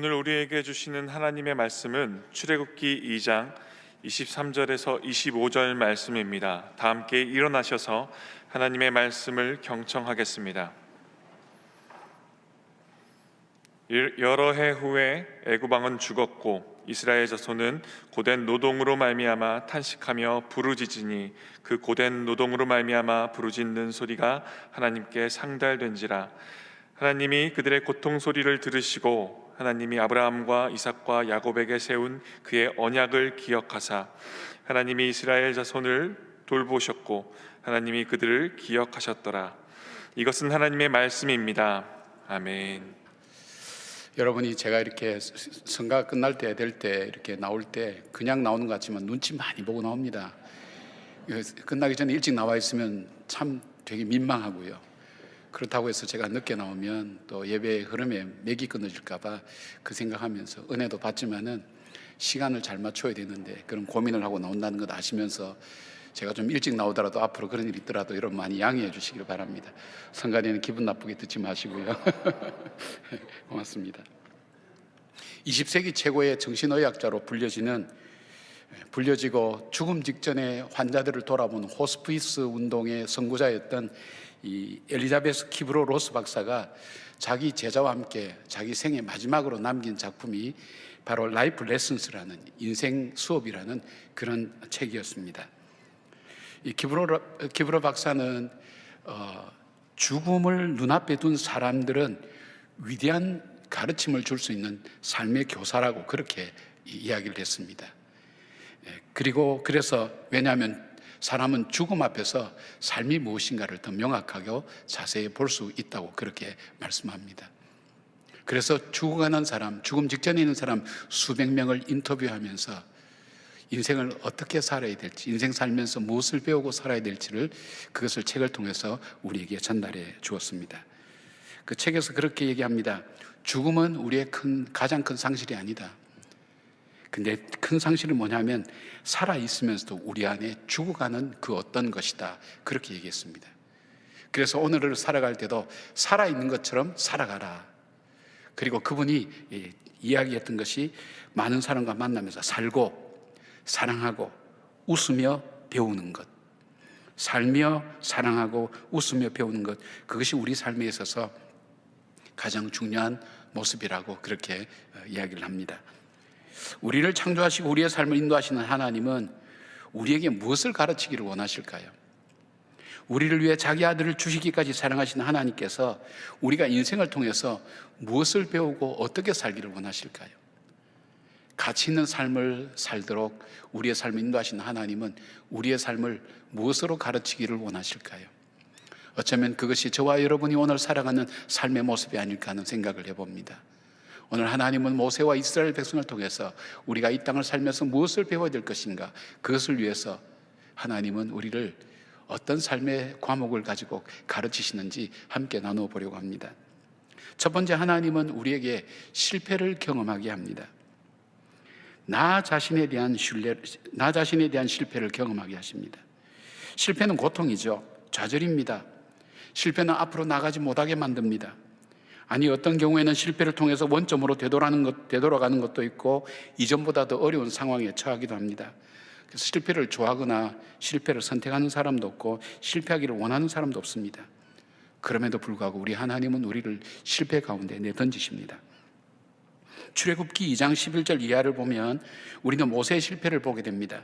오늘 우리에게 주시는 하나님의 말씀은 출애굽기 2장 23절에서 25절 말씀입니다. 다 함께 일어나셔서 하나님의 말씀을 경청하겠습니다. 여러 해 후에 애굽 왕은 죽었고 이스라엘 자손은 고된 노동으로 말미암아 탄식하며 부르짖으니 그 고된 노동으로 말미암아 부르짖는 소리가 하나님께 상달된지라. 하나님이 그들의 고통 소리를 들으시고 하나님이 아브라함과 이삭과 야곱에게 세운 그의 언약을 기억하사 하나님이 이스라엘 자손을 돌보셨고 하나님이 그들을 기억하셨더라. 이것은 하나님의 말씀입니다. 아멘. 여러분이 제가 이렇게 성가 끝날 때 될 때 이렇게 나올 때 그냥 나오는 것 같지만 눈치 많이 보고 나옵니다. 끝나기 전에 일찍 나와 있으면 참 되게 민망하고요. 그렇다고 해서 제가 늦게 나오면 또 예배의 흐름에 맥이 끊어질까 봐 그 생각하면서 은혜도 받지만은 시간을 잘 맞춰야 되는데 그런 고민을 하고 나온다는 것 아시면서 제가 좀 일찍 나오더라도 앞으로 그런 일이 있더라도 여러분 많이 양해해 주시길 바랍니다. 성가대는 기분 나쁘게 듣지 마시고요. 고맙습니다. 20세기 최고의 정신의학자로 불려지고 죽음 직전에 환자들을 돌아본 호스피스 운동의 선구자였던 이 엘리자베스 키브로 로스 박사가 자기 제자와 함께 자기 생애 마지막으로 남긴 작품이 바로 라이프 레슨스라는 인생 수업이라는 그런 책이었습니다. 이 키브로 박사는 죽음을 눈앞에 둔 사람들은 위대한 가르침을 줄 수 있는 삶의 교사라고 그렇게 이야기를 했습니다. 그래서 왜냐하면 사람은 죽음 앞에서 삶이 무엇인가를 더 명확하게 자세히 볼 수 있다고 그렇게 말씀합니다. 그래서 죽어가는 사람, 죽음 직전에 있는 사람 수백 명을 인터뷰하면서 인생을 어떻게 살아야 될지, 인생 살면서 무엇을 배우고 살아야 될지를 그것을 책을 통해서 우리에게 전달해 주었습니다. 그 책에서 그렇게 얘기합니다. 죽음은 우리의 가장 큰 상실이 아니다. 근데 큰 상실은 뭐냐면 살아있으면서도 우리 안에 죽어가는 그 어떤 것이다. 그렇게 얘기했습니다. 그래서 오늘을 살아갈 때도 살아있는 것처럼 살아가라. 그리고 그분이 이야기했던 것이 많은 사람과 만나면서 살고 사랑하고 웃으며 배우는 것, 살며 사랑하고 웃으며 배우는 것, 그것이 우리 삶에 있어서 가장 중요한 모습이라고 그렇게 이야기를 합니다. 우리를 창조하시고 우리의 삶을 인도하시는 하나님은 우리에게 무엇을 가르치기를 원하실까요? 우리를 위해 자기 아들을 주시기까지 사랑하시는 하나님께서 우리가 인생을 통해서 무엇을 배우고 어떻게 살기를 원하실까요? 가치 있는 삶을 살도록 우리의 삶을 인도하시는 하나님은 우리의 삶을 무엇으로 가르치기를 원하실까요? 어쩌면 그것이 저와 여러분이 오늘 살아가는 삶의 모습이 아닐까 하는 생각을 해봅니다. 오늘 하나님은 모세와 이스라엘 백성을 통해서 우리가 이 땅을 살면서 무엇을 배워야 될 것인가, 그것을 위해서 하나님은 우리를 어떤 삶의 과목을 가지고 가르치시는지 함께 나누어 보려고 합니다. 첫 번째, 하나님은 우리에게 실패를 경험하게 합니다. 나 자신에 대한 실패를 경험하게 하십니다. 실패는 고통이죠. 좌절입니다. 실패는 앞으로 나가지 못하게 만듭니다. 아니, 어떤 경우에는 실패를 통해서 원점으로 되돌아가는 것도 있고 이전보다 더 어려운 상황에 처하기도 합니다. 그래서 실패를 좋아하거나 실패를 선택하는 사람도 없고 실패하기를 원하는 사람도 없습니다. 그럼에도 불구하고 우리 하나님은 우리를 실패 가운데 내던지십니다. 출애굽기 2장 11절 이하를 보면 우리는 모세의 실패를 보게 됩니다.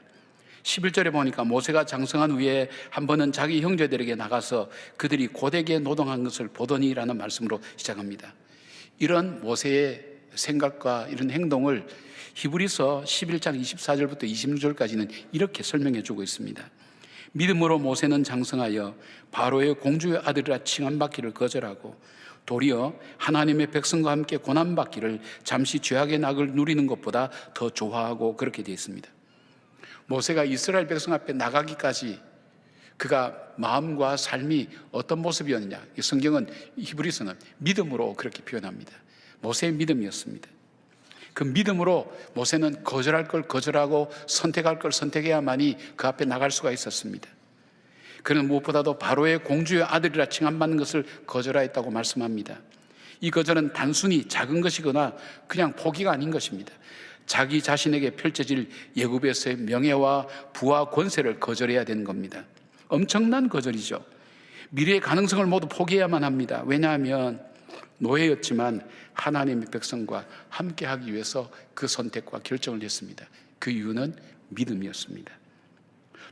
11절에 보니까 모세가 장성한 후에 한 번은 자기 형제들에게 나가서 그들이 고되게 노동한 것을 보더니라는 말씀으로 시작합니다. 이런 모세의 생각과 이런 행동을 히브리서 11장 24절부터 26절까지는 이렇게 설명해 주고 있습니다. 믿음으로 모세는 장성하여 바로의 공주의 아들이라 칭함받기를 거절하고 도리어 하나님의 백성과 함께 고난받기를 잠시 죄악의 낙을 누리는 것보다 더 좋아하고 그렇게 되어 있습니다. 모세가 이스라엘 백성 앞에 나가기까지 그가 마음과 삶이 어떤 모습이었느냐, 이 성경은 히브리서는 믿음으로 그렇게 표현합니다. 모세의 믿음이었습니다. 그 믿음으로 모세는 거절할 걸 거절하고 선택할 걸 선택해야만이 그 앞에 나갈 수가 있었습니다. 그는 무엇보다도 바로의 공주의 아들이라 칭함받는 것을 거절하였다고 말씀합니다. 이 거절은 단순히 작은 것이거나 그냥 포기가 아닌 것입니다. 자기 자신에게 펼쳐질 애굽에서의 명예와 부와 권세를 거절해야 되는 겁니다. 엄청난 거절이죠. 미래의 가능성을 모두 포기해야만 합니다. 왜냐하면 노예였지만 하나님의 백성과 함께하기 위해서 그 선택과 결정을 했습니다. 그 이유는 믿음이었습니다.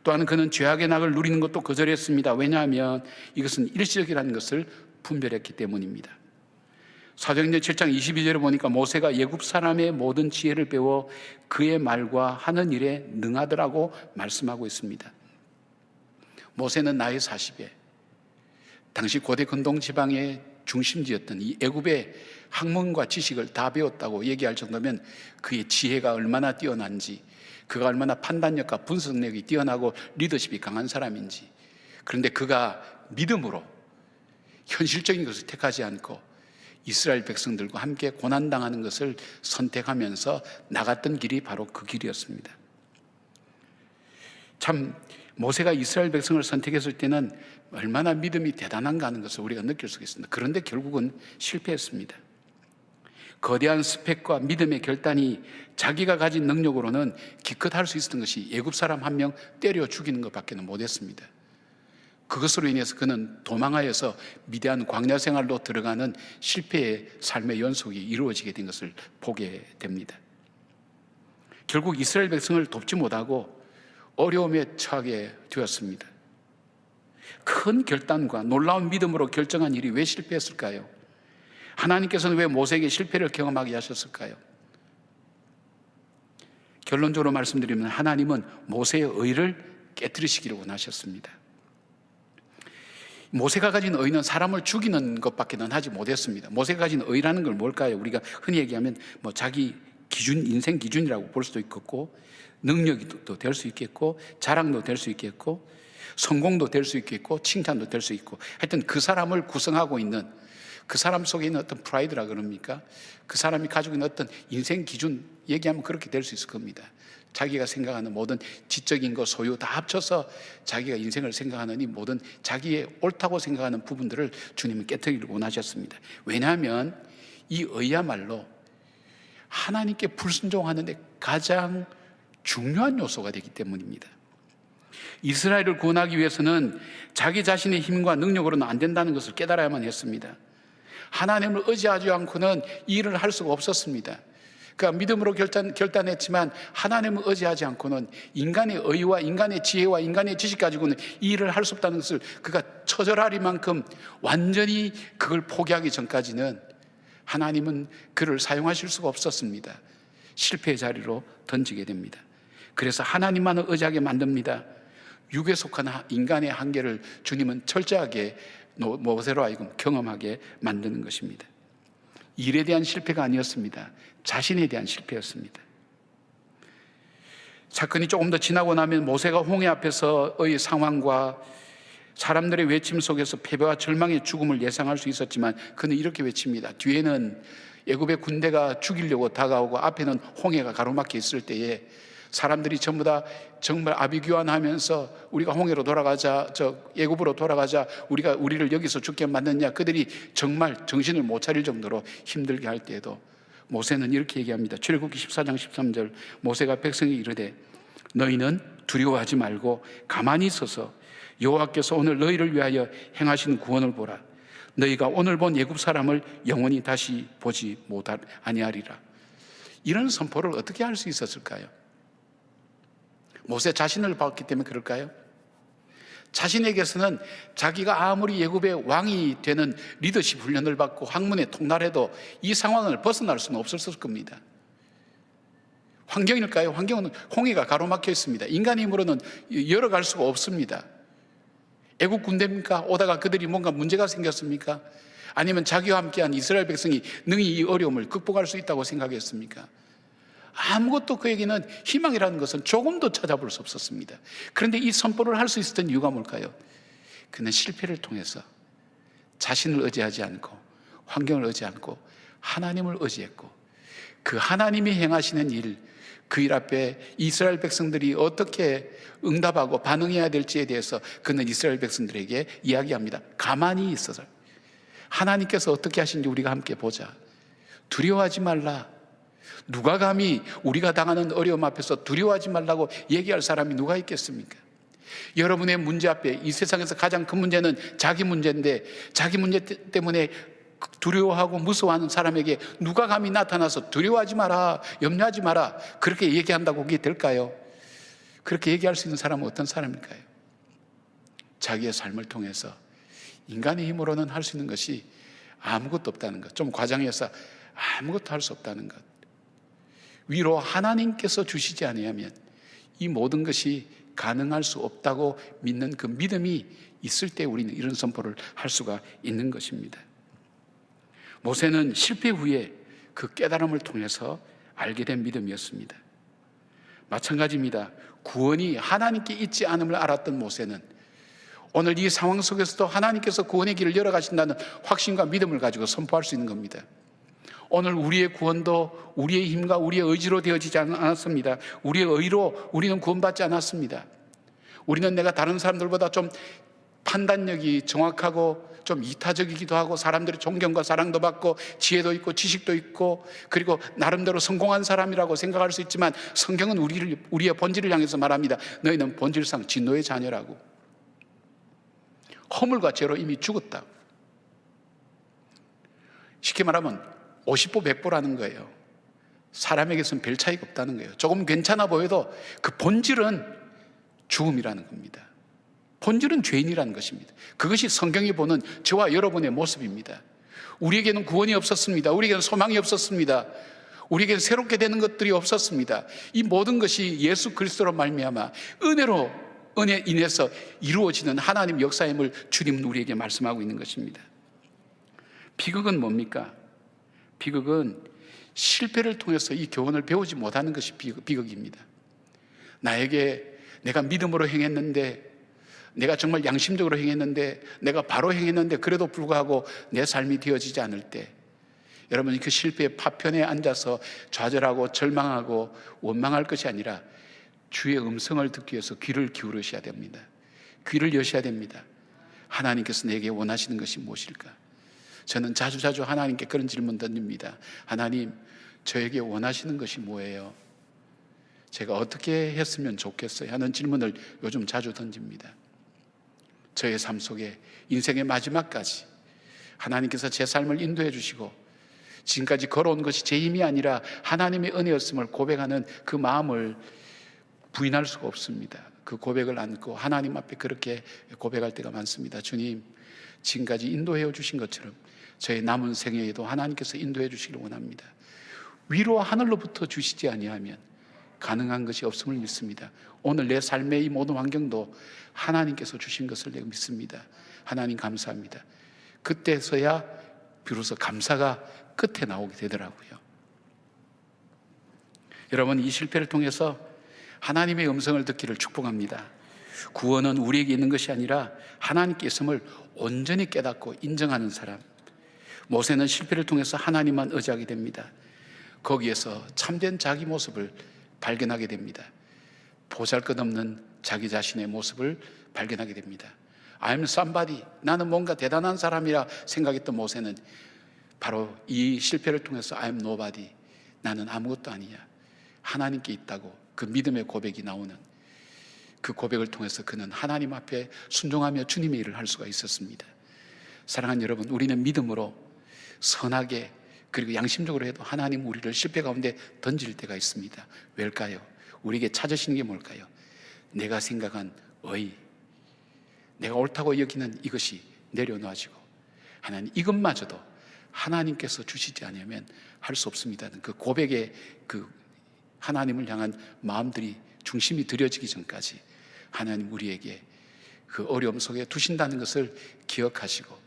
또한 그는 죄악의 낙을 누리는 것도 거절했습니다. 왜냐하면 이것은 일시적이라는 것을 분별했기 때문입니다. 사도행전 7장 22절에 보니까 모세가 애굽 사람의 모든 지혜를 배워 그의 말과 하는 일에 능하더라고 말씀하고 있습니다. 모세는 나이 40에 당시 고대 근동 지방의 중심지였던 이 애굽의 학문과 지식을 다 배웠다고 얘기할 정도면 그의 지혜가 얼마나 뛰어난지, 그가 얼마나 판단력과 분석력이 뛰어나고 리더십이 강한 사람인지. 그런데 그가 믿음으로 현실적인 것을 택하지 않고 이스라엘 백성들과 함께 고난당하는 것을 선택하면서 나갔던 길이 바로 그 길이었습니다. 참 모세가 이스라엘 백성을 선택했을 때는 얼마나 믿음이 대단한가 하는 것을 우리가 느낄 수 있습니다. 그런데 결국은 실패했습니다. 거대한 스펙과 믿음의 결단이 자기가 가진 능력으로는 기껏 할 수 있었던 것이 애굽 사람 한 명 때려 죽이는 것밖에는 못했습니다. 그것으로 인해서 그는 도망하여서 미대한 광야 생활로 들어가는 실패의 삶의 연속이 이루어지게 된 것을 보게 됩니다. 결국 이스라엘 백성을 돕지 못하고 어려움에 처하게 되었습니다. 큰 결단과 놀라운 믿음으로 결정한 일이 왜 실패했을까요? 하나님께서는 왜 모세에게 실패를 경험하게 하셨을까요? 결론적으로 말씀드리면 하나님은 모세의 의를 깨뜨리시기를 원하셨습니다. 모세가 가진 의는 사람을 죽이는 것밖에는 하지 못했습니다. 모세가 가진 의라는 걸 뭘까요? 우리가 흔히 얘기하면 자기 기준, 인생 기준이라고 볼 수도 있겠고, 능력도 될 수 있겠고, 자랑도 될 수 있겠고, 성공도 될 수 있겠고, 칭찬도 될 수 있고, 하여튼 그 사람을 구성하고 있는 그 사람 속에 있는 어떤 프라이드라 그럽니까? 그 사람이 가지고 있는 어떤 인생 기준 얘기하면 그렇게 될 수 있을 겁니다. 자기가 생각하는 모든 지적인 것, 소유 다 합쳐서 자기가 인생을 생각하는 이 모든 자기의 옳다고 생각하는 부분들을 주님은 깨뜨리기를 원하셨습니다. 왜냐하면 이 의야말로 하나님께 불순종하는 데 가장 중요한 요소가 되기 때문입니다. 이스라엘을 구원하기 위해서는 자기 자신의 힘과 능력으로는 안 된다는 것을 깨달아야만 했습니다. 하나님을 의지하지 않고는 이 일을 할 수가 없었습니다. 그러니까 믿음으로 결단했지만 하나님을 의지하지 않고는 인간의 의와 인간의 지혜와 인간의 지식 가지고는 이 일을 할 수 없다는 것을 그가 처절하리만큼 완전히 그걸 포기하기 전까지는 하나님은 그를 사용하실 수가 없었습니다. 실패의 자리로 던지게 됩니다. 그래서 하나님만을 의지하게 만듭니다. 육에 속한 인간의 한계를 주님은 철저하게 모세로 하여금 경험하게 만드는 것입니다. 일에 대한 실패가 아니었습니다. 자신에 대한 실패였습니다. 사건이 조금 더 지나고 나면 모세가 홍해 앞에서의 상황과 사람들의 외침 속에서 패배와 절망의 죽음을 예상할 수 있었지만 그는 이렇게 외칩니다. 뒤에는 애굽의 군대가 죽이려고 다가오고 앞에는 홍해가 가로막혀 있을 때에 사람들이 전부 다 정말 아비규환하면서 우리가 홍해로 돌아가자, 애굽으로 돌아가자, 우리를 여기서 죽게 만드냐, 그들이 정말 정신을 못 차릴 정도로 힘들게 할 때에도 모세는 이렇게 얘기합니다. 출애굽기 14장 13절 모세가 백성에게 이르되 너희는 두려워하지 말고 가만히 있어서 여호와께서 오늘 너희를 위하여 행하신 구원을 보라. 너희가 오늘 본 애굽 사람을 영원히 다시 보지 아니하리라. 이런 선포를 어떻게 할 수 있었을까요? 모세 자신을 봤기 때문에 그럴까요? 자신에게서는 자기가 아무리 애굽의 왕이 되는 리더십 훈련을 받고 학문에 통달해도 이 상황을 벗어날 수는 없었을 겁니다. 환경일까요? 환경은 홍해가 가로막혀 있습니다. 인간의 힘으로는 열어갈 수가 없습니다. 애국 군대입니까? 오다가 그들이 뭔가 문제가 생겼습니까? 아니면 자기와 함께한 이스라엘 백성이 능히 이 어려움을 극복할 수 있다고 생각했습니까? 아무것도 그에게는 희망이라는 것은 조금도 찾아볼 수 없었습니다. 그런데 이 선포를 할 수 있었던 이유가 뭘까요? 그는 실패를 통해서 자신을 의지하지 않고 환경을 의지하지 않고 하나님을 의지했고 그 하나님이 행하시는 일, 그 일 앞에 이스라엘 백성들이 어떻게 응답하고 반응해야 될지에 대해서 그는 이스라엘 백성들에게 이야기합니다. 가만히 있어서 하나님께서 어떻게 하신지 우리가 함께 보자. 두려워하지 말라. 누가 감히 우리가 당하는 어려움 앞에서 두려워하지 말라고 얘기할 사람이 누가 있겠습니까? 여러분의 문제 앞에 이 세상에서 가장 큰 문제는 자기 문제인데, 자기 문제 때문에 두려워하고 무서워하는 사람에게 누가 감히 나타나서 두려워하지 마라, 염려하지 마라, 그렇게 얘기한다고 그게 될까요? 그렇게 얘기할 수 있는 사람은 어떤 사람일까요? 자기의 삶을 통해서 인간의 힘으로는 할 수 있는 것이 아무것도 없다는 것, 좀 과장해서 아무것도 할 수 없다는 것, 위로 하나님께서 주시지 아니하면 이 모든 것이 가능할 수 없다고 믿는 그 믿음이 있을 때 우리는 이런 선포를 할 수가 있는 것입니다. 모세는 실패 후에 그 깨달음을 통해서 알게 된 믿음이었습니다. 마찬가지입니다. 구원이 하나님께 있지 않음을 알았던 모세는 오늘 이 상황 속에서도 하나님께서 구원의 길을 열어가신다는 확신과 믿음을 가지고 선포할 수 있는 겁니다. 오늘 우리의 구원도 우리의 힘과 우리의 의지로 되어지지 않았습니다. 우리의 의로 우리는 구원받지 않았습니다. 우리는 내가 다른 사람들보다 좀 판단력이 정확하고 좀 이타적이기도 하고 사람들의 존경과 사랑도 받고 지혜도 있고 지식도 있고 그리고 나름대로 성공한 사람이라고 생각할 수 있지만 성경은 우리의 본질을 향해서 말합니다. 너희는 본질상 진노의 자녀라고. 허물과 죄로 이미 죽었다. 쉽게 말하면 50보 100보라는 거예요. 사람에게서는 별 차이가 없다는 거예요. 조금 괜찮아 보여도 그 본질은 죽음이라는 겁니다. 본질은 죄인이라는 것입니다. 그것이 성경이 보는 저와 여러분의 모습입니다. 우리에게는 구원이 없었습니다. 우리에게는 소망이 없었습니다. 우리에게는 새롭게 되는 것들이 없었습니다. 이 모든 것이 예수 그리스도로 말미암아 은혜 인해서 이루어지는 하나님 역사임을 주님은 우리에게 말씀하고 있는 것입니다. 비극은 뭡니까? 비극은 실패를 통해서 이 교훈을 배우지 못하는 것이 비극입니다. 내가 믿음으로 행했는데, 내가 정말 양심적으로 행했는데, 내가 바로 행했는데 그래도 불구하고 내 삶이 되어지지 않을 때 여러분 그 실패의 파편에 앉아서 좌절하고 절망하고 원망할 것이 아니라 주의 음성을 듣기 위해서 귀를 기울이셔야 됩니다. 귀를 여셔야 됩니다. 하나님께서 내게 원하시는 것이 무엇일까? 저는 자주 하나님께 그런 질문 던집니다. 하나님, 저에게 원하시는 것이 뭐예요? 제가 어떻게 했으면 좋겠어요? 하는 질문을 요즘 자주 던집니다. 저의 삶 속에 인생의 마지막까지 하나님께서 제 삶을 인도해 주시고 지금까지 걸어온 것이 제 힘이 아니라 하나님의 은혜였음을 고백하는 그 마음을 부인할 수가 없습니다. 그 고백을 안고 하나님 앞에 그렇게 고백할 때가 많습니다. 주님, 지금까지 인도해 주신 것처럼 저의 남은 생애에도 하나님께서 인도해 주시길 원합니다. 위로 하늘로부터 주시지 아니하면 가능한 것이 없음을 믿습니다. 오늘 내 삶의 이 모든 환경도 하나님께서 주신 것을 내가 믿습니다. 하나님 감사합니다. 그때서야 비로소 감사가 끝에 나오게 되더라고요. 여러분, 이 실패를 통해서 하나님의 음성을 듣기를 축복합니다. 구원은 우리에게 있는 것이 아니라 하나님께 있음을 온전히 깨닫고 인정하는 사람. 모세는 실패를 통해서 하나님만 의지하게 됩니다. 거기에서 참된 자기 모습을 발견하게 됩니다. 보잘것없는 자기 자신의 모습을 발견하게 됩니다. I'm somebody, 나는 뭔가 대단한 사람이라 생각했던 모세는 바로 이 실패를 통해서 I'm nobody, 나는 아무것도 아니야, 하나님께 있다고 그 믿음의 고백이 나오는 그 고백을 통해서 그는 하나님 앞에 순종하며 주님의 일을 할 수가 있었습니다. 사랑하는 여러분, 우리는 믿음으로 선하게 그리고 양심적으로 해도 하나님 우리를 실패 가운데 던질 때가 있습니다. 왜일까요? 우리에게 찾으시는 게 뭘까요? 내가 생각한 의, 내가 옳다고 여기는 이것이 내려놓아지고 하나님 이것마저도 하나님께서 주시지 않으면 할 수 없습니다는 그 고백의 그 하나님을 향한 마음들이 중심이 들여지기 전까지 하나님 우리에게 그 어려움 속에 두신다는 것을 기억하시고,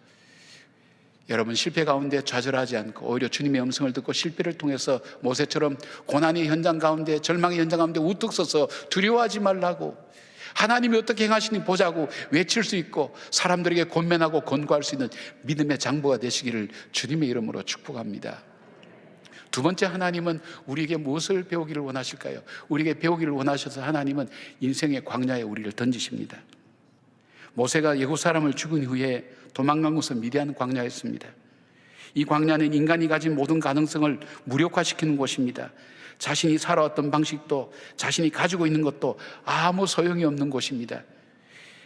여러분 실패 가운데 좌절하지 않고 오히려 주님의 음성을 듣고 실패를 통해서 모세처럼 고난의 현장 가운데 절망의 현장 가운데 우뚝 서서 두려워하지 말라고, 하나님이 어떻게 행하시니 보자고 외칠 수 있고 사람들에게 권면하고 권고할 수 있는 믿음의 장부가 되시기를 주님의 이름으로 축복합니다. 두 번째, 하나님은 우리에게 무엇을 배우기를 원하실까요? 우리에게 배우기를 원하셔서 하나님은 인생의 광야에 우리를 던지십니다. 모세가 예고 사람을 죽은 후에 도망간 곳은 미디안 광야였습니다. 이 광야는 인간이 가진 모든 가능성을 무력화시키는 곳입니다. 자신이 살아왔던 방식도 자신이 가지고 있는 것도 아무 소용이 없는 곳입니다.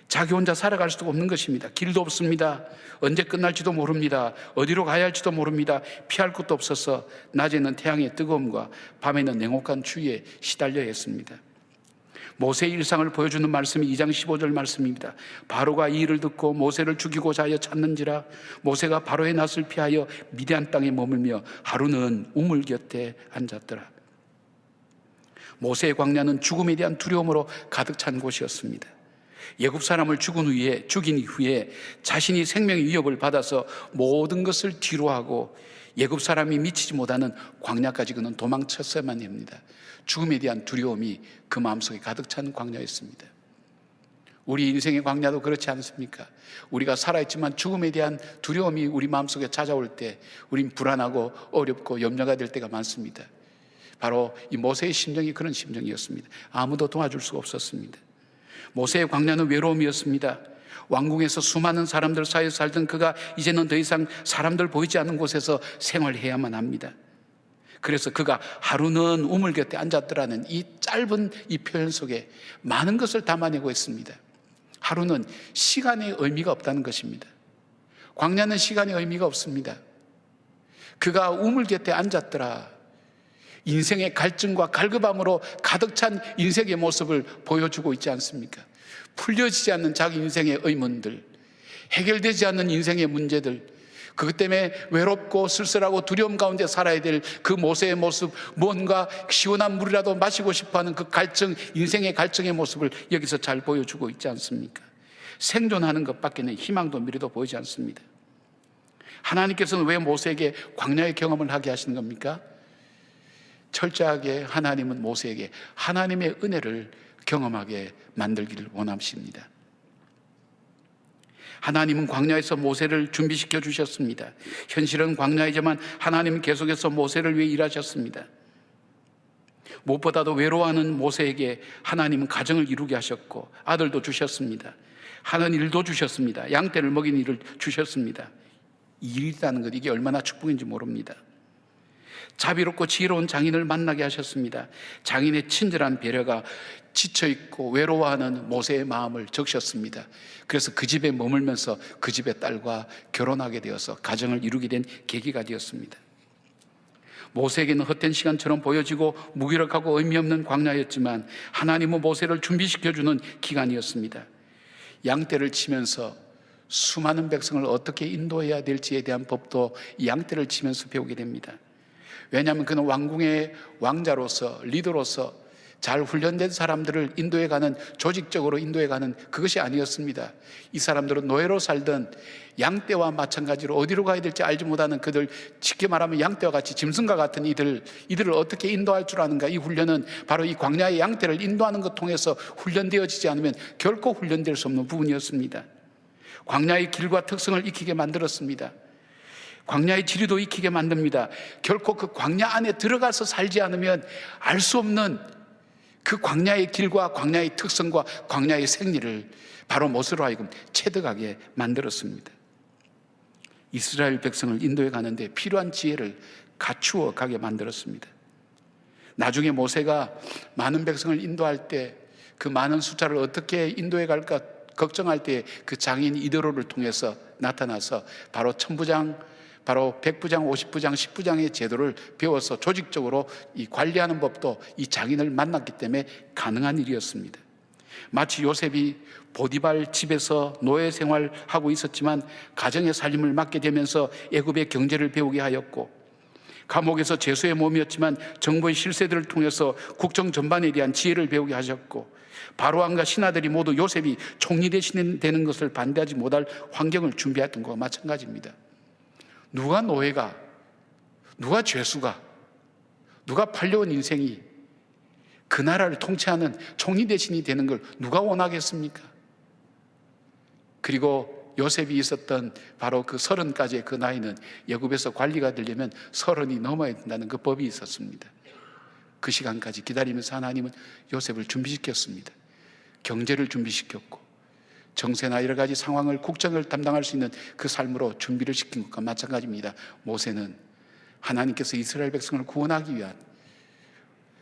자기 혼자 살아갈 수도 없는 것입니다. 길도 없습니다. 언제 끝날지도 모릅니다. 어디로 가야 할지도 모릅니다. 피할 곳도 없어서 낮에는 태양의 뜨거움과 밤에는 냉혹한 추위에 시달려야 했습니다. 모세의 일상을 보여주는 말씀이 2장 15절 말씀입니다. 바로가 이 일을 듣고 모세를 죽이고자 하여 찾는지라. 모세가 바로의 낯을 피하여 미디안 땅에 머물며 하루는 우물 곁에 앉았더라. 모세의 광야는 죽음에 대한 두려움으로 가득 찬 곳이었습니다. 애굽 사람을 죽인 이후에 자신이 생명의 위협을 받아서 모든 것을 뒤로하고 애굽 사람이 미치지 못하는 광야까지 그는 도망쳤어야만 합니다. 죽음에 대한 두려움이 그 마음속에 가득 찬 광야였습니다. 우리 인생의 광야도 그렇지 않습니까? 우리가 살아있지만 죽음에 대한 두려움이 우리 마음속에 찾아올 때 우린 불안하고 어렵고 염려가 될 때가 많습니다. 바로 이 모세의 심정이 그런 심정이었습니다. 아무도 도와줄 수가 없었습니다. 모세의 광야는 외로움이었습니다. 왕궁에서 수많은 사람들 사이에 살던 그가 이제는 더 이상 사람들 보이지 않는 곳에서 생활해야만 합니다. 그래서 그가 하루는 우물 곁에 앉았더라는 이 짧은 이 표현 속에 많은 것을 담아내고 있습니다. 하루는 시간의 의미가 없다는 것입니다. 광야는 시간의 의미가 없습니다. 그가 우물 곁에 앉았더라. 인생의 갈증과 갈급함으로 가득 찬 인생의 모습을 보여주고 있지 않습니까? 풀려지지 않는 자기 인생의 의문들, 해결되지 않는 인생의 문제들, 그것 때문에 외롭고 쓸쓸하고 두려움 가운데 살아야 될 그 모세의 모습, 뭔가 시원한 물이라도 마시고 싶어하는 그 갈증, 인생의 갈증의 모습을 여기서 잘 보여주고 있지 않습니까? 생존하는 것밖에는 희망도 미래도 보이지 않습니다. 하나님께서는 왜 모세에게 광야의 경험을 하게 하시는 겁니까? 철저하게 하나님은 모세에게 하나님의 은혜를 경험하게 만들기를 원하십니다. 하나님은 광야에서 모세를 준비시켜 주셨습니다. 현실은 광야이지만 하나님은 계속해서 모세를 위해 일하셨습니다. 무엇보다도 외로워하는 모세에게 하나님은 가정을 이루게 하셨고 아들도 주셨습니다. 하는 일도 주셨습니다. 양떼를 먹이는 일을 주셨습니다. 이 일이라는 것, 이게 얼마나 축복인지 모릅니다. 자비롭고 지혜로운 장인을 만나게 하셨습니다. 장인의 친절한 배려가 지쳐있고 외로워하는 모세의 마음을 적셨습니다. 그래서 그 집에 머물면서 그 집의 딸과 결혼하게 되어서 가정을 이루게 된 계기가 되었습니다. 모세에게는 헛된 시간처럼 보여지고 무기력하고 의미 없는 광야였지만 하나님은 모세를 준비시켜주는 기간이었습니다. 양떼를 치면서 수많은 백성을 어떻게 인도해야 될지에 대한 법도 양떼를 치면서 배우게 됩니다. 왜냐하면 그는 왕궁의 왕자로서 리더로서 잘 훈련된 사람들을 인도해가는, 조직적으로 인도해가는 그것이 아니었습니다. 이 사람들은 노예로 살던 양떼와 마찬가지로 어디로 가야 될지 알지 못하는 그들, 쉽게 말하면 양떼와 같이 짐승과 같은 이들을 어떻게 인도할 줄 아는가. 이 훈련은 바로 이 광야의 양떼를 인도하는 것 통해서 훈련되어지지 않으면 결코 훈련될 수 없는 부분이었습니다. 광야의 길과 특성을 익히게 만들었습니다. 광야의 지리도 익히게 만듭니다. 결코 그 광야 안에 들어가서 살지 않으면 알 수 없는 그 광야의 길과 광야의 특성과 광야의 생리를 바로 모세로 하여금 체득하게 만들었습니다. 이스라엘 백성을 인도해 가는데 필요한 지혜를 갖추어 가게 만들었습니다. 나중에 모세가 많은 백성을 인도할 때 그 많은 숫자를 어떻게 인도해 갈까 걱정할 때 그 장인 이드로를 통해서 나타나서 바로 천부장, 바로 100부장, 50부장, 10부장의 제도를 배워서 조직적으로 이 관리하는 법도 이 장인을 만났기 때문에 가능한 일이었습니다. 마치 요셉이 보디발 집에서 노예 생활하고 있었지만 가정의 살림을 맡게 되면서 애굽의 경제를 배우게 하였고, 감옥에서 죄수의 몸이었지만 정부의 실세들을 통해서 국정 전반에 대한 지혜를 배우게 하셨고, 바로왕과 신하들이 모두 요셉이 총리 대신에 되는 것을 반대하지 못할 환경을 준비했던 것과 마찬가지입니다. 누가 노예가, 누가 죄수가, 누가 팔려온 인생이 그 나라를 통치하는 총리 대신이 되는 걸 누가 원하겠습니까? 그리고 요셉이 있었던 바로 그 30까지의 그 나이는 애굽에서 관리가 되려면 30이 넘어야 된다는 그 법이 있었습니다. 그 시간까지 기다리면서 하나님은 요셉을 준비시켰습니다. 경제를 준비시켰고, 정세나 여러 가지 상황을, 국정을 담당할 수 있는 그 삶으로 준비를 시킨 것과 마찬가지입니다. 모세는 하나님께서 이스라엘 백성을 구원하기 위한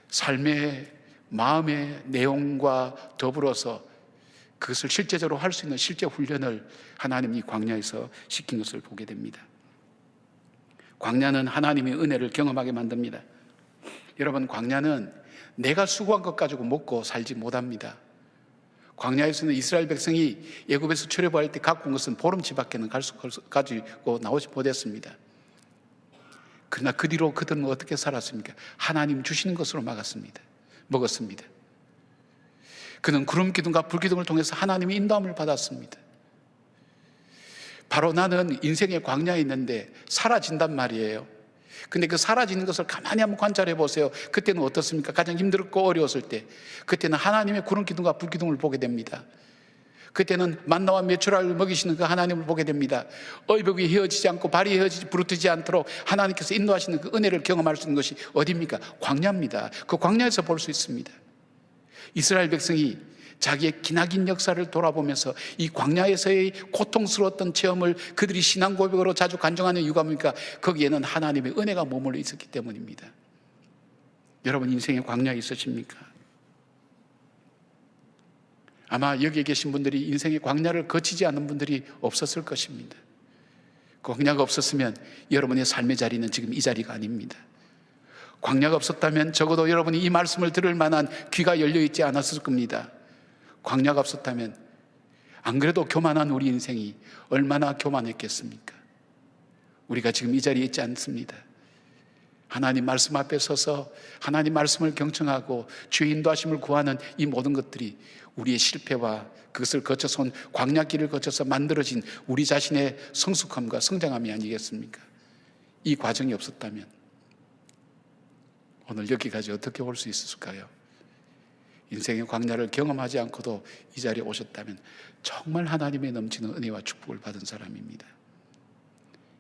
삶의 마음의 내용과 더불어서 그것을 실제적으로 할 수 있는 실제 훈련을 하나님이 광야에서 시킨 것을 보게 됩니다. 광야는 하나님의 은혜를 경험하게 만듭니다. 여러분, 광야는 내가 수고한 것 가지고 먹고 살지 못합니다. 광야에서는 이스라엘 백성이 애굽에서 출애굽할 때 갖고 온 것은 보름치밖에는 가지고 나오지 못했습니다. 그러나 그 뒤로 그들은 어떻게 살았습니까? 하나님 주시는 것으로 먹었습니다. 그는 구름 기둥과 불 기둥을 통해서 하나님의 인도함을 받았습니다. 바로 나는 인생의 광야에 있는데 사라진단 말이에요. 근데 그 사라지는 것을 가만히 한번 관찰해 보세요. 그때는 어떻습니까? 가장 힘들고 어려웠을 때, 그때는 하나님의 구름 기둥과 불 기둥을 보게 됩니다. 그때는 만나와 메추라를 먹이시는 그 하나님을 보게 됩니다. 의복이 헤어지지 않고 발이 헤어지지 부르트지 않도록 하나님께서 인도하시는 그 은혜를 경험할 수 있는 것이 어디입니까? 광야입니다. 그 광야에서 볼 수 있습니다. 이스라엘 백성이 자기의 기나긴 역사를 돌아보면서 이 광야에서의 고통스러웠던 체험을 그들이 신앙 고백으로 자주 간증하는 이유가 뭡니까? 거기에는 하나님의 은혜가 머물러 있었기 때문입니다. 여러분, 인생의 광야에 있으십니까? 아마 여기에 계신 분들이 인생의 광야를 거치지 않는 분들이 없었을 것입니다. 광야가 없었으면 여러분의 삶의 자리는 지금 이 자리가 아닙니다. 광야가 없었다면 적어도 여러분이 이 말씀을 들을 만한 귀가 열려있지 않았을 겁니다. 광야가 없었다면 안 그래도 교만한 우리 인생이 얼마나 교만했겠습니까? 우리가 지금 이 자리에 있지 않습니다. 하나님 말씀 앞에 서서 하나님 말씀을 경청하고 주의 인도하심을 구하는 이 모든 것들이 우리의 실패와 그것을 거쳐서 온 광야길을 거쳐서 만들어진 우리 자신의 성숙함과 성장함이 아니겠습니까? 이 과정이 없었다면 오늘 여기까지 어떻게 올 수 있었을까요? 인생의 광야를 경험하지 않고도 이 자리에 오셨다면 정말 하나님의 넘치는 은혜와 축복을 받은 사람입니다.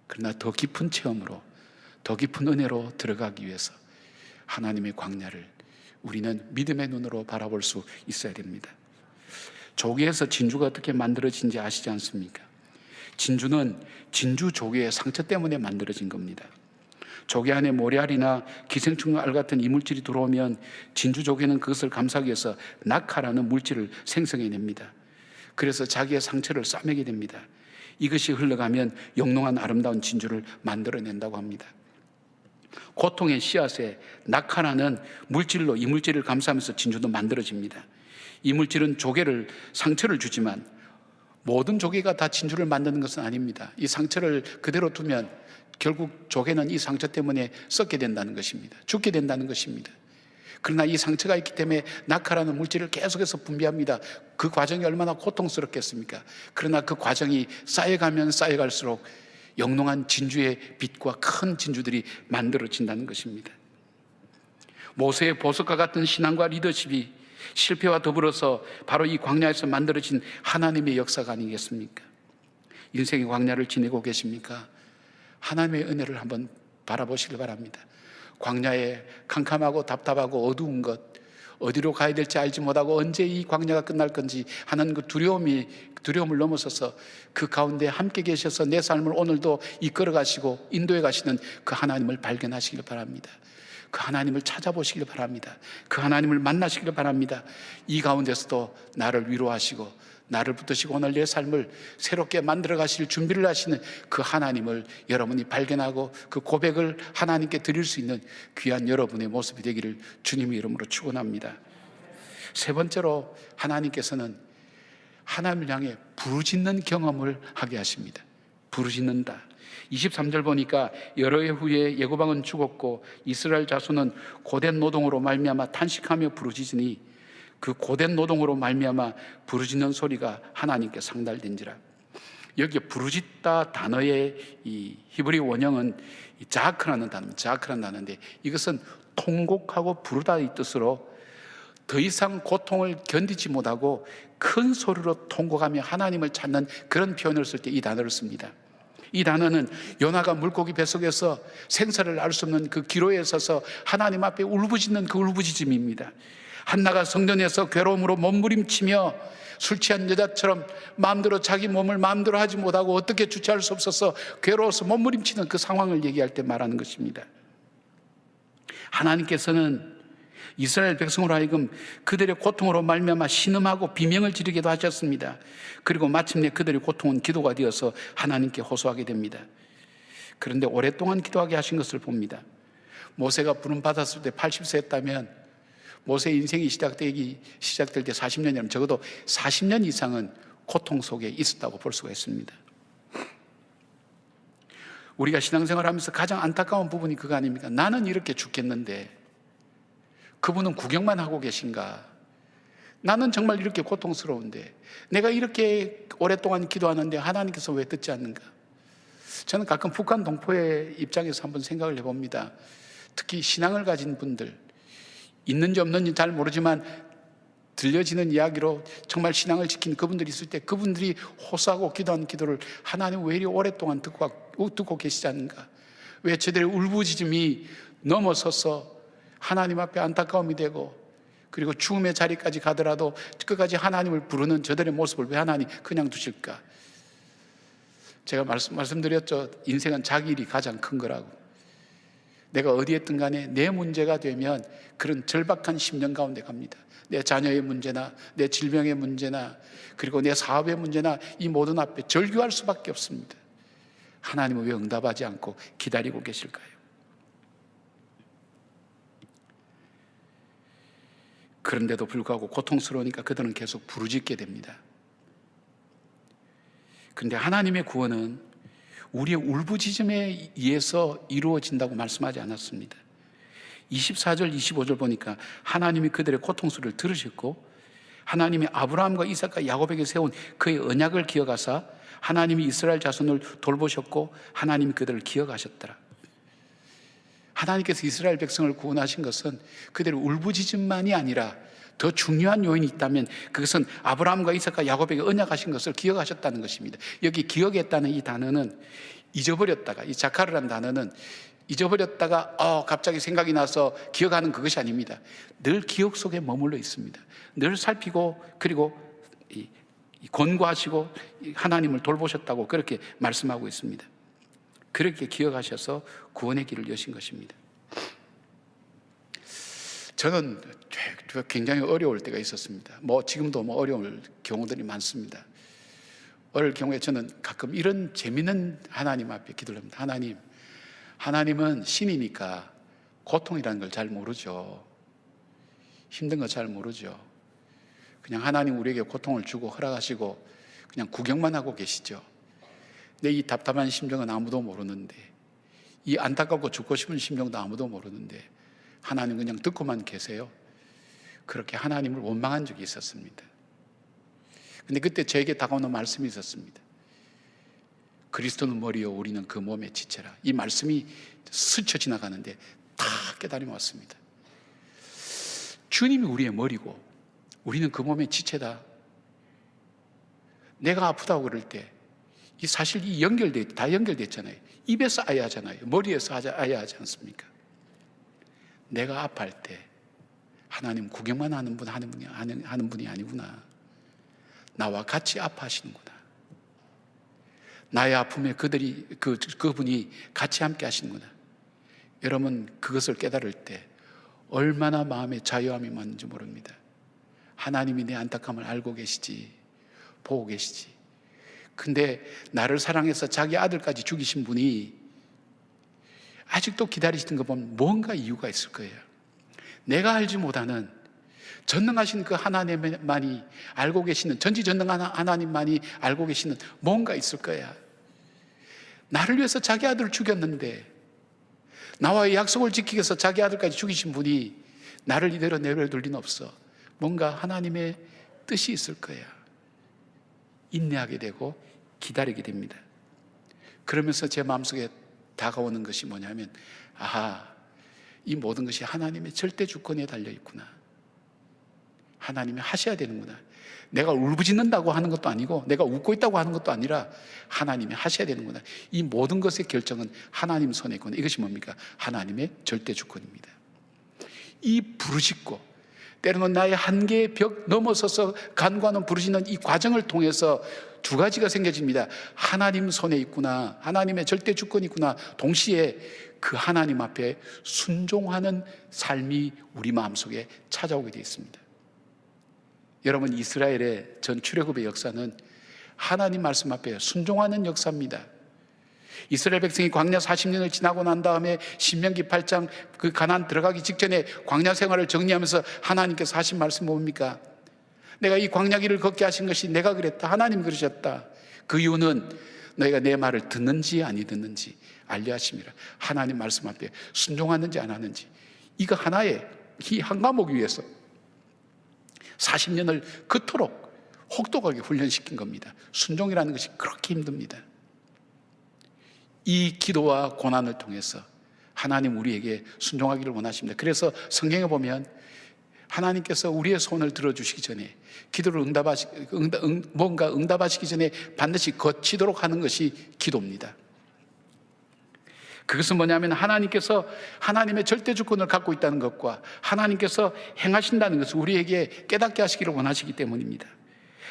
그러나 더 깊은 체험으로, 더 깊은 은혜로 들어가기 위해서 하나님의 광야를 우리는 믿음의 눈으로 바라볼 수 있어야 됩니다. 조개에서 진주가 어떻게 만들어진지 아시지 않습니까? 진주는 진주 조개의 상처 때문에 만들어진 겁니다. 조개 안에 모래알이나 기생충 알 같은 이물질이 들어오면 진주 조개는 그것을 감싸기 위해서 낙하라는 물질을 생성해냅니다. 그래서 자기의 상처를 싸매게 됩니다. 이것이 흘러가면 영롱한 아름다운 진주를 만들어낸다고 합니다. 고통의 씨앗에 낙하라는 물질로 이물질을 감싸면서 진주도 만들어집니다. 이물질은 조개를 상처를 주지만 모든 조개가 다 진주를 만드는 것은 아닙니다. 이 상처를 그대로 두면 결국 조개는 이 상처 때문에 썩게 된다는 것입니다. 죽게 된다는 것입니다. 그러나 이 상처가 있기 때문에 낙하라는 물질을 계속해서 분비합니다. 그 과정이 얼마나 고통스럽겠습니까? 그러나 그 과정이 쌓여가면 쌓여갈수록 영롱한 진주의 빛과 큰 진주들이 만들어진다는 것입니다. 모세의 보석과 같은 신앙과 리더십이 실패와 더불어서 바로 이 광야에서 만들어진 하나님의 역사가 아니겠습니까? 인생의 광야를 지내고 계십니까? 하나님의 은혜를 한번 바라보시길 바랍니다. 광야에 캄캄하고 답답하고 어두운 것, 어디로 가야 될지 알지 못하고 언제 이 광야가 끝날 건지 하는 그 두려움을 넘어서서 그 가운데 함께 계셔서 내 삶을 오늘도 이끌어 가시고 인도해 가시는 그 하나님을 발견하시길 바랍니다. 그 하나님을 찾아보시길 바랍니다. 그 하나님을 만나시길 바랍니다. 이 가운데서도 나를 위로하시고 나를 붙드시고 오늘 내 삶을 새롭게 만들어 가실 준비를 하시는 그 하나님을 여러분이 발견하고 그 고백을 하나님께 드릴 수 있는 귀한 여러분의 모습이 되기를 주님의 이름으로 축원합니다. 세 번째로 하나님께서는 하나님을 향해 부르짖는 경험을 하게 하십니다. 부르짖는다. 23절 보니까 여러 해 후에 예고방은 죽었고 이스라엘 자손은 고된 노동으로 말미암아 탄식하며 부르짖으니 그 고된 노동으로 말미암아 부르짖는 소리가 하나님께 상달된지라. 여기 부르짖다 단어의 이 히브리 원형은 자크라는 단어입니다. 자크라는 단어인데 이것은 통곡하고 부르다의 뜻으로 더 이상 고통을 견디지 못하고 큰 소리로 통곡하며 하나님을 찾는 그런 표현을 쓸 때 이 단어를 씁니다. 이 단어는 요나가 물고기 뱃속에서 생사를 알 수 없는 그 기로에 서서 하나님 앞에 울부짖는 그 울부짖음입니다. 한나가 성전에서 괴로움으로 몸부림치며 술 취한 여자처럼 마음대로 자기 몸을 마음대로 하지 못하고 어떻게 주체할 수 없어서 괴로워서 몸부림치는 그 상황을 얘기할 때 말하는 것입니다. 하나님께서는 이스라엘 백성으로 하여금 그들의 고통으로 말미암아 신음하고 비명을 지르기도 하셨습니다. 그리고 마침내 그들의 고통은 기도가 되어서 하나님께 호소하게 됩니다. 그런데 오랫동안 기도하게 하신 것을 봅니다. 모세가 부름 받았을 때 80세 했다면 모세의 인생이 시작될 때 40년이라면 적어도 40년 이상은 고통 속에 있었다고 볼 수가 있습니다. 우리가 신앙생활하면서 가장 안타까운 부분이 그거 아닙니까? 나는 이렇게 죽겠는데 그분은 구경만 하고 계신가? 나는 정말 이렇게 고통스러운데 내가 이렇게 오랫동안 기도하는데 하나님께서 왜 듣지 않는가? 저는 가끔 북한 동포의 입장에서 한번 생각을 해봅니다. 특히 신앙을 가진 분들, 있는지 없는지 잘 모르지만 들려지는 이야기로 정말 신앙을 지킨 그분들이 있을 때 그분들이 호소하고 기도하는 기도를 하나님 왜 이리 오랫동안 듣고 계시지 않는가? 왜 저들의 울부짖음이 넘어서서 하나님 앞에 안타까움이 되고 그리고 죽음의 자리까지 가더라도 끝까지 하나님을 부르는 저들의 모습을 왜 하나님 그냥 두실까? 제가 말씀드렸죠. 인생은 자기 일이 가장 큰 거라고. 내가 어디에 있든 간에 내 문제가 되면 그런 절박한 심령 가운데 갑니다. 내 자녀의 문제나 내 질병의 문제나 그리고 내 사업의 문제나 이 모든 앞에 절규할 수밖에 없습니다. 하나님은 왜 응답하지 않고 기다리고 계실까요? 그런데도 불구하고 고통스러우니까 그들은 계속 부르짖게 됩니다. 그런데 하나님의 구원은 우리의 울부짖음에 의해서 이루어진다고 말씀하지 않았습니다. 24절 25절 보니까 하나님이 그들의 고통소리를 들으셨고 하나님이 아브라함과 이삭과 야곱에게 세운 그의 언약을 기억하사 하나님이 이스라엘 자손을 돌보셨고 하나님이 그들을 기억하셨더라. 하나님께서 이스라엘 백성을 구원하신 것은 그들의 울부짖음만이 아니라 더 중요한 요인이 있다면 그것은 아브라함과 이삭과 야곱에게 언약하신 것을 기억하셨다는 것입니다. 여기 기억했다는 이 단어는 잊어버렸다가, 이 자카르라는 단어는 잊어버렸다가 갑자기 생각이 나서 기억하는 그것이 아닙니다. 늘 기억 속에 머물러 있습니다. 늘 살피고 그리고 권고하시고 하나님을 돌보셨다고 그렇게 말씀하고 있습니다. 그렇게 기억하셔서 구원의 길을 여신 것입니다. 저는 굉장히 어려울 때가 있었습니다. 지금도 어려울 경우들이 많습니다. 어릴 경우에 저는 가끔 이런 재미있는 하나님 앞에 기도를 합니다. 하나님은 신이니까 고통이라는 걸 잘 모르죠. 힘든 거 잘 모르죠. 그냥 하나님 우리에게 고통을 주고 허락하시고 그냥 구경만 하고 계시죠. 내 이 답답한 심정은 아무도 모르는데, 이 안타깝고 죽고 싶은 심정도 아무도 모르는데 하나님 그냥 듣고만 계세요. 그렇게 하나님을 원망한 적이 있었습니다. 근데 그때 저에게 다가오는 말씀이 있었습니다. 그리스도는 머리요 우리는 그 몸의 지체라. 이 말씀이 스쳐 지나가는데 다 깨달음이 왔습니다. 주님이 우리의 머리고 우리는 그 몸의 지체다. 내가 아프다고 그럴 때 이 사실 다 연결됐잖아요. 입에서 아야 하잖아요. 머리에서 아야 하지 않습니까? 내가 아파할 때 하나님 구경만 하는 분이 아니구나. 나와 같이 아파하시는구나. 나의 아픔에 그분이 같이 함께 하시는구나. 여러분 그것을 깨달을 때 얼마나 마음에 자유함이 많은지 모릅니다. 하나님이 내 안타까움을 알고 계시지, 보고 계시지. 근데 나를 사랑해서 자기 아들까지 죽이신 분이 아직도 기다리시는 거 보면 뭔가 이유가 있을 거예요. 내가 알지 못하는 전능하신 그 하나님만이 알고 계시는, 전지전능한 하나님만이 알고 계시는 뭔가 있을 거야. 나를 위해서 자기 아들을 죽였는데, 나와의 약속을 지키기 위해서 자기 아들까지 죽이신 분이 나를 이대로 내버려둘 리는 없어. 뭔가 하나님의 뜻이 있을 거야. 인내하게 되고 기다리게 됩니다. 그러면서 제 마음속에 다가오는 것이 뭐냐면, 이 모든 것이 하나님의 절대 주권에 달려 있구나. 하나님이 하셔야 되는구나. 내가 울부짖는다고 하는 것도 아니고 내가 웃고 있다고 하는 것도 아니라 하나님이 하셔야 되는구나. 이 모든 것의 결정은 하나님 손에 있구나. 이것이 뭡니까? 하나님의 절대 주권입니다. 이 부르짖고 때로는 나의 한계의 벽 넘어서서 간구하는 부르짖는 이 과정을 통해서 두 가지가 생겨집니다. 하나님 손에 있구나, 하나님의 절대 주권이 있구나. 동시에 그 하나님 앞에 순종하는 삶이 우리 마음속에 찾아오게 되어 있습니다. 여러분, 이스라엘의 전 출애굽의 역사는 하나님 말씀 앞에 순종하는 역사입니다. 이스라엘 백성이 광야 40년을 지나고 난 다음에 신명기 8장 그 가나안 들어가기 직전에 광야 생활을 정리하면서 하나님께서 하신 말씀 뭡니까? 내가 이 광야 길을 걷게 하신 것이 내가 그랬다. 하나님 그러셨다. 그 이유는 너희가 내 말을 듣는지 아니 듣는지 알려 하심이라. 하나님 말씀 앞에 순종하는지 안 하는지, 이거 하나의 이 한 과목 위에서 40년을 그토록 혹독하게 훈련시킨 겁니다. 순종이라는 것이 그렇게 힘듭니다. 이 기도와 고난을 통해서 하나님 우리에게 순종하기를 원하십니다. 그래서 성경에 보면 하나님께서 우리의 손을 들어주시기 전에, 기도를 뭔가 응답하시기 전에 반드시 거치도록 하는 것이 기도입니다. 그것은 뭐냐면 하나님께서 하나님의 절대 주권을 갖고 있다는 것과 하나님께서 행하신다는 것을 우리에게 깨닫게 하시기를 원하시기 때문입니다.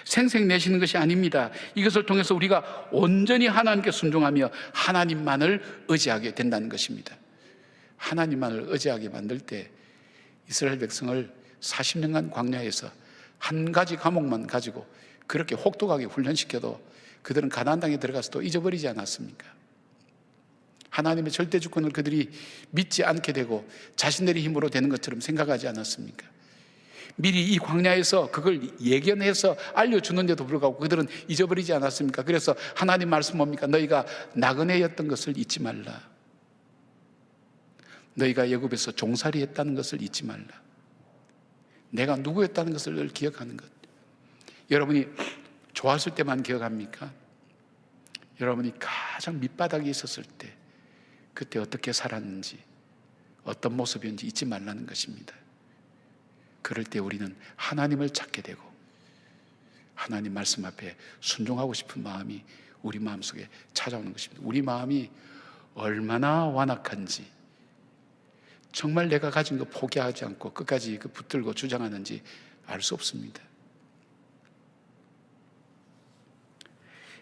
생색내시는 것이 아닙니다. 이것을 통해서 우리가 온전히 하나님께 순종하며 하나님만을 의지하게 된다는 것입니다. 하나님만을 의지하게 만들 때 이스라엘 백성을 40년간 광야에서 한 가지 과목만 가지고 그렇게 혹독하게 훈련시켜도 그들은 가나안 땅에 들어가서 또 잊어버리지 않았습니까? 하나님의 절대 주권을 그들이 믿지 않게 되고 자신들의 힘으로 되는 것처럼 생각하지 않았습니까? 미리 이 광야에서 그걸 예견해서 알려주는데도 불구하고 그들은 잊어버리지 않았습니까? 그래서 하나님 말씀 뭡니까? 너희가 나그네였던 것을 잊지 말라. 너희가 애굽에서 종살이 했다는 것을 잊지 말라. 내가 누구였다는 것을 늘 기억하는 것. 여러분이 좋았을 때만 기억합니까? 여러분이 가장 밑바닥에 있었을 때 그때 어떻게 살았는지, 어떤 모습이었는지 잊지 말라는 것입니다. 그럴 때 우리는 하나님을 찾게 되고 하나님 말씀 앞에 순종하고 싶은 마음이 우리 마음속에 찾아오는 것입니다. 우리 마음이 얼마나 완악한지, 정말 내가 가진 거 포기하지 않고 끝까지 그 붙들고 주장하는지 알 수 없습니다.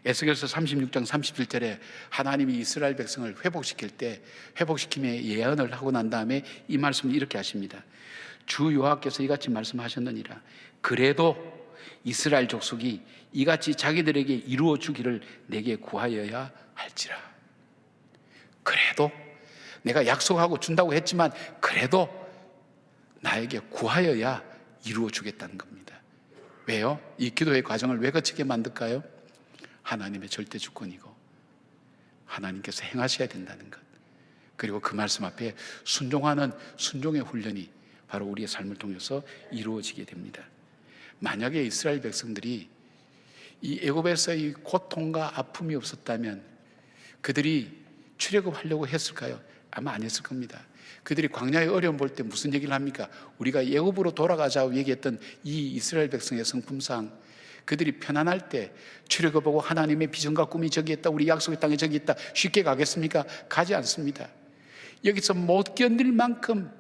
에스겔서 36장 37절에 하나님이 이스라엘 백성을 회복시킬 때 회복시킴의 예언을 하고 난 다음에 이 말씀을 이렇게 하십니다. 주 여호와께서 이같이 말씀하셨느니라. 그래도 이스라엘 족속이 이같이 자기들에게 이루어 주기를 내게 구하여야 할지라. 그래도 내가 약속하고 준다고 했지만 그래도 나에게 구하여야 이루어 주겠다는 겁니다. 왜요? 이 기도의 과정을 왜 거치게 만들까요? 하나님의 절대 주권이고 하나님께서 행하셔야 된다는 것, 그리고 그 말씀 앞에 순종하는 순종의 훈련이 바로 우리의 삶을 통해서 이루어지게 됩니다. 만약에 이스라엘 백성들이 이 애굽에서의 고통과 아픔이 없었다면 그들이 출애굽하려고 했을까요? 아마 안 했을 겁니다. 그들이 광야의 어려움 볼 때 무슨 얘기를 합니까? 우리가 애굽으로 돌아가자고 얘기했던 이 이스라엘 백성의 성품상 그들이 편안할 때 출애굽하고 하나님의 비전과 꿈이 저기 있다, 우리 약속의 땅에 저기 있다, 쉽게 가겠습니까? 가지 않습니다. 여기서 못 견딜 만큼,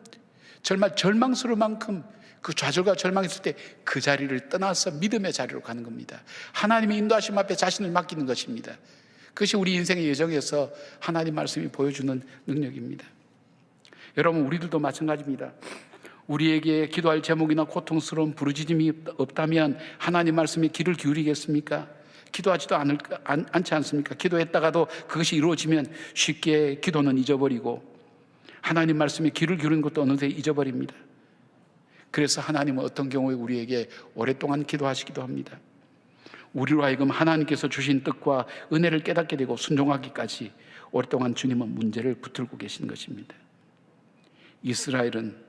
정말 절망스러울 만큼 그 좌절과 절망했을 때 그 자리를 떠나서 믿음의 자리로 가는 겁니다. 하나님의 인도하심 앞에 자신을 맡기는 것입니다. 그것이 우리 인생의 여정에서 하나님 말씀이 보여주는 능력입니다. 여러분, 우리들도 마찬가지입니다. 우리에게 기도할 제목이나 고통스러운 부르짖음이 없다면 하나님 말씀에 귀를 기울이겠습니까? 기도하지도 않지 않습니까? 기도했다가도 그것이 이루어지면 쉽게 기도는 잊어버리고 하나님 말씀에 귀를 기울이는 것도 어느새 잊어버립니다. 그래서 하나님은 어떤 경우에 우리에게 오랫동안 기도하시기도 합니다. 우리로 하여금 하나님께서 주신 뜻과 은혜를 깨닫게 되고 순종하기까지 오랫동안 주님은 문제를 붙들고 계신 것입니다. 이스라엘은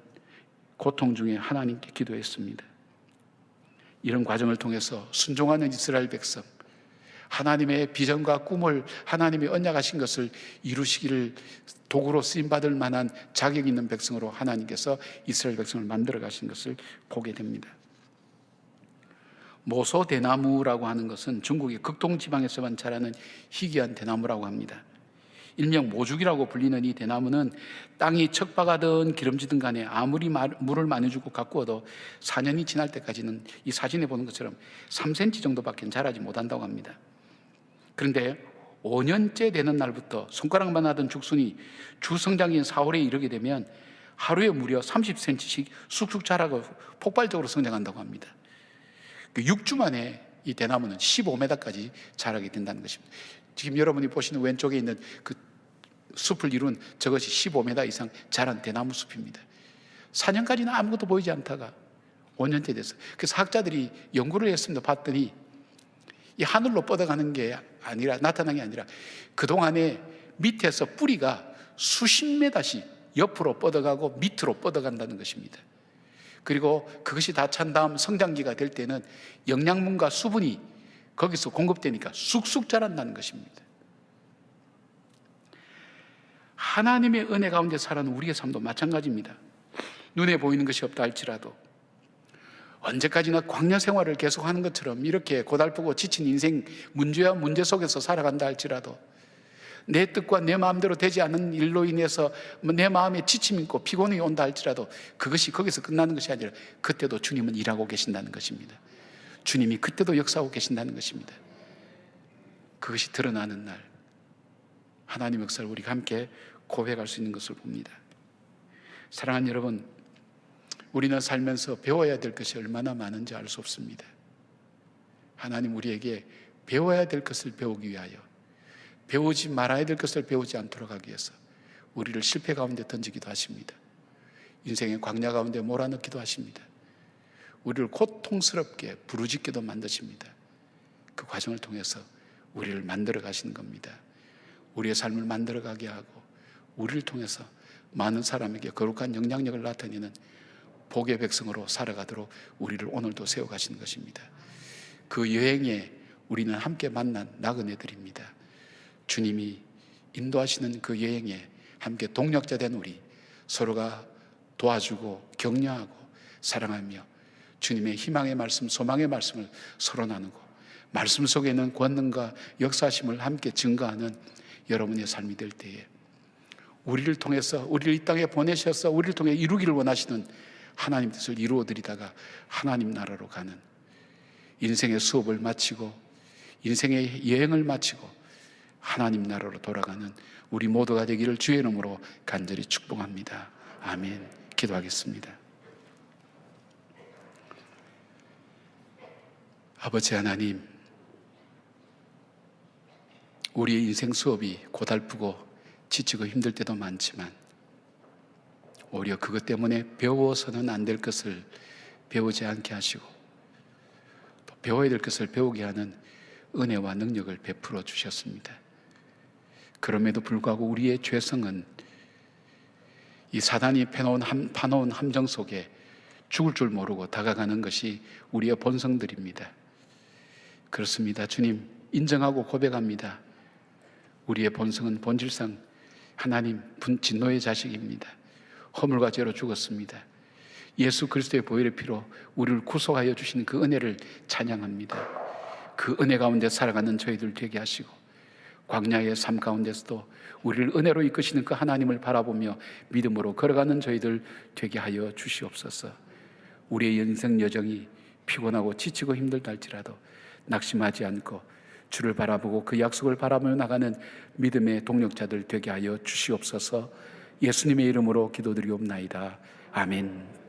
고통 중에 하나님께 기도했습니다. 이런 과정을 통해서 순종하는 이스라엘 백성, 하나님의 비전과 꿈을, 하나님이 언약하신 것을 이루시기를 도구로 쓰임받을 만한 자격 있는 백성으로 하나님께서 이스라엘 백성을 만들어 가신 것을 보게 됩니다. 모소 대나무라고 하는 것은 중국의 극동 지방에서만 자라는 희귀한 대나무라고 합니다. 일명 모죽이라고 불리는 이 대나무는 땅이 척박하든 기름지든 간에 아무리 물을 많이 주고 가꾸어도 4년이 지날 때까지는 이 사진에 보는 것처럼 3cm 정도밖에 자라지 못한다고 합니다. 그런데 5년째 되는 날부터 손가락만 하던 죽순이 주성장인 4월에 이르게 되면 하루에 무려 30cm씩 쑥쑥 자라고 폭발적으로 성장한다고 합니다. 6주 만에 이 대나무는 15m까지 자라게 된다는 것입니다. 지금 여러분이 보시는 왼쪽에 있는 그 숲을 이룬 저것이 15m 이상 자란 대나무 숲입니다. 4년까지는 아무것도 보이지 않다가 5년째 됐어요. 그래서 학자들이 연구를 했습니다. 봤더니 이 하늘로 뻗어가는 게 아니라, 나타난 게 아니라 그동안에 밑에서 뿌리가 수십 메다씩 옆으로 뻗어가고 밑으로 뻗어간다는 것입니다. 그리고 그것이 다 찬 다음 성장기가 될 때는 영양분과 수분이 거기서 공급되니까 쑥쑥 자란다는 것입니다. 하나님의 은혜 가운데 살아가는 우리의 삶도 마찬가지입니다. 눈에 보이는 것이 없다 할지라도 언제까지나 광야 생활을 계속하는 것처럼 이렇게 고달프고 지친 인생 문제와 문제 속에서 살아간다 할지라도 내 뜻과 내 마음대로 되지 않는 일로 인해서 내 마음에 지침이 있고 피곤이 온다 할지라도 그것이 거기서 끝나는 것이 아니라 그때도 주님은 일하고 계신다는 것입니다. 주님이 그때도 역사하고 계신다는 것입니다. 그것이 드러나는 날 하나님의 역사를 우리가 함께 고백할 수 있는 것을 봅니다. 사랑하는 여러분, 우리는 살면서 배워야 될 것이 얼마나 많은지 알 수 없습니다. 하나님 우리에게 배워야 될 것을 배우기 위하여, 배우지 말아야 될 것을 배우지 않도록 하기 위해서 우리를 실패 가운데 던지기도 하십니다. 인생의 광야 가운데 몰아넣기도 하십니다. 우리를 고통스럽게 부르짖게도 만드십니다. 그 과정을 통해서 우리를 만들어 가시는 겁니다. 우리의 삶을 만들어 가게 하고 우리를 통해서 많은 사람에게 거룩한 영향력을 나타내는 복의 백성으로 살아가도록 우리를 오늘도 세워가시는 것입니다. 그 여행에 우리는 함께 만난 나그네들입니다. 주님이 인도하시는 그 여행에 함께 동력자 된 우리 서로가 도와주고 격려하고 사랑하며 주님의 희망의 말씀, 소망의 말씀을 서로 나누고 말씀 속에 있는 권능과 역사심을 함께 증거하는 여러분의 삶이 될 때에 우리를 통해서, 우리를 이 땅에 보내셔서 우리를 통해 이루기를 원하시는 하나님 뜻을 이루어드리다가 하나님 나라로 가는 인생의 수업을 마치고 인생의 여행을 마치고 하나님 나라로 돌아가는 우리 모두가 되기를 주의 이름으로 간절히 축복합니다. 아멘. 기도하겠습니다. 아버지 하나님, 우리의 인생 수업이 고달프고 지치고 힘들 때도 많지만 오히려 그것 때문에 배워서는 안 될 것을 배우지 않게 하시고 또 배워야 될 것을 배우게 하는 은혜와 능력을 베풀어 주셨습니다. 그럼에도 불구하고 우리의 죄성은 이 사단이 파놓은 함정 속에 죽을 줄 모르고 다가가는 것이 우리의 본성들입니다. 그렇습니다. 주님, 인정하고 고백합니다. 우리의 본성은 본질상 하나님 진노의 자식입니다. 허물과 죄로 죽었습니다. 예수 그리스도의 보혈의 피로 우리를 구속하여 주시는 그 은혜를 찬양합니다. 그 은혜 가운데 살아가는 저희들 되게 하시고 광야의 삶 가운데서도 우리를 은혜로 이끄시는 그 하나님을 바라보며 믿음으로 걸어가는 저희들 되게 하여 주시옵소서. 우리의 인생 여정이 피곤하고 지치고 힘들다 할지라도 낙심하지 않고 주를 바라보고 그 약속을 바라보며 나가는 믿음의 동력자들 되게 하여 주시옵소서. 예수님의 이름으로 기도드리옵나이다. 아멘.